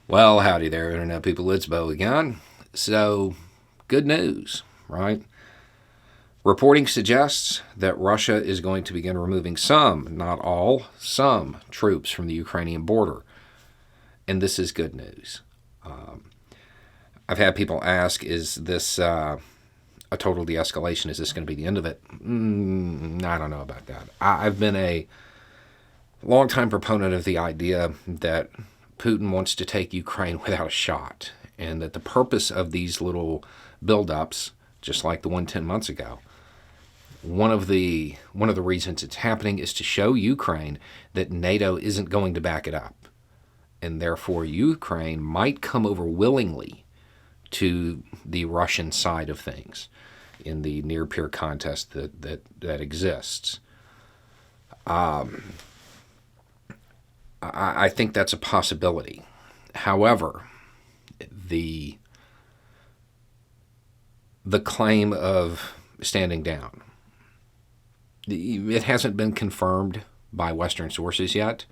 Well, howdy there, Internet people. It's Bo again. So, good news, right? Reporting suggests that Russia is going to begin removing some, not all, some troops from the Ukrainian border. And this is good news. I've had people ask, is this a total de-escalation? Is this going to be the end of it? I don't know about that. I've been a longtime proponent of the idea that Putin wants to take Ukraine without a shot, and that the purpose of these little buildups, just like the one 10 months ago, one of the reasons it's happening is to show Ukraine that NATO isn't going to back it up, and therefore Ukraine might come over willingly to the Russian side of things in the near-peer contest that exists. I think that's a possibility. However, the claim of standing down, it hasn't been confirmed by Western sources yet.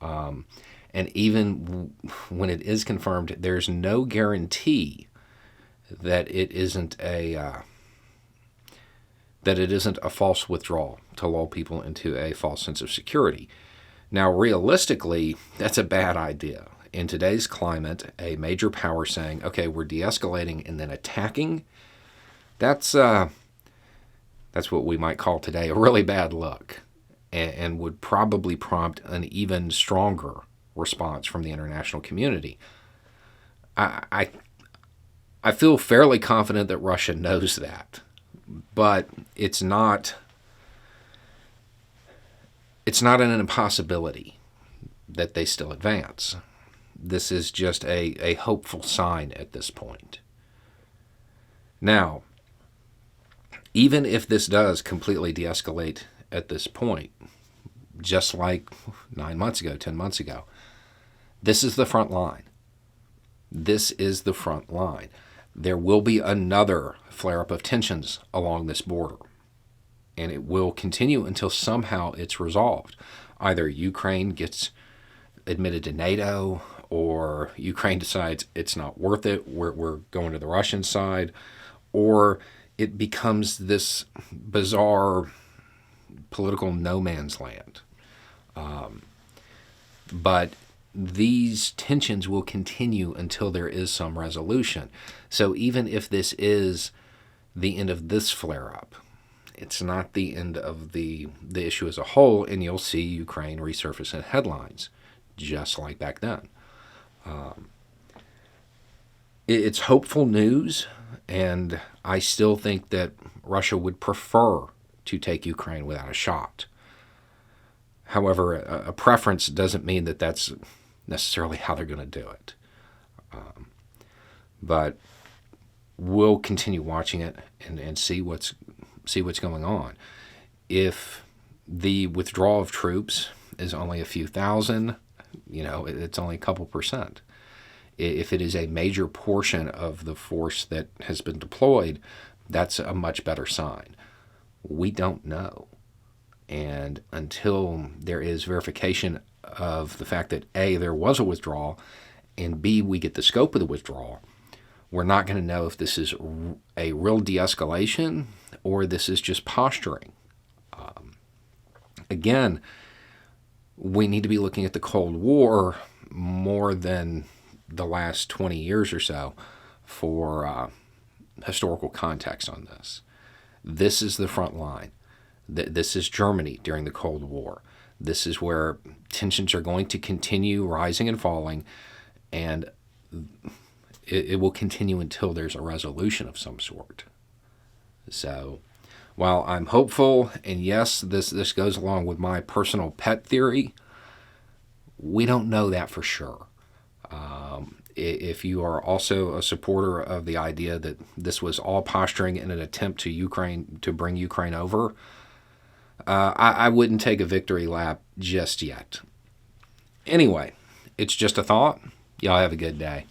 And even when it is confirmed, there's no guarantee that it isn't a false withdrawal to lull people into a false sense of security. Now, realistically, that's a bad idea. In today's climate, a major power saying, okay, we're de-escalating and then attacking, that's what we might call today a really bad look, and would probably prompt an even stronger response from the international community. I feel fairly confident that Russia knows that, but it's not an impossibility that they still advance. This is just a hopeful sign at this point. Now, even if this does completely de-escalate at this point, just like 9 months ago, 10 months ago, this is the front line. This is the front line. There will be another flare-up of tensions along this border, and it will continue until somehow it's resolved. Either Ukraine gets admitted to NATO, or Ukraine decides it's not worth it, we're going to the Russian side, or it becomes this bizarre political no man's land. But these tensions will continue until there is some resolution. So even if this is the end of this flare-up, it's not the end of the issue as a whole, and you'll see Ukraine resurface in headlines, just like back then. It's hopeful news, and I still think that Russia would prefer to take Ukraine without a shot. However, a preference doesn't mean that that's necessarily how they're going to do it. But we'll continue watching it and see what's going on. If the withdrawal of troops is only a few thousand, it's only a couple percent. If it is a major portion of the force that has been deployed, that's a much better sign. We don't know. And until there is verification of the fact that A, there was a withdrawal, and B, we get the scope of the withdrawal, we're not going to know if this is a real de-escalation or this is just posturing. Again, we need to be looking at the Cold War more than the last 20 years or so for historical context on this. This is the front line. This is Germany during the Cold War. This is where tensions are going to continue rising and falling, and it will continue until there's a resolution of some sort. So, while I'm hopeful, and yes, this goes along with my personal pet theory, we don't know that for sure. If you are also a supporter of the idea that this was all posturing in an attempt to bring Ukraine over, I wouldn't take a victory lap just yet. Anyway, it's just a thought. Y'all have a good day.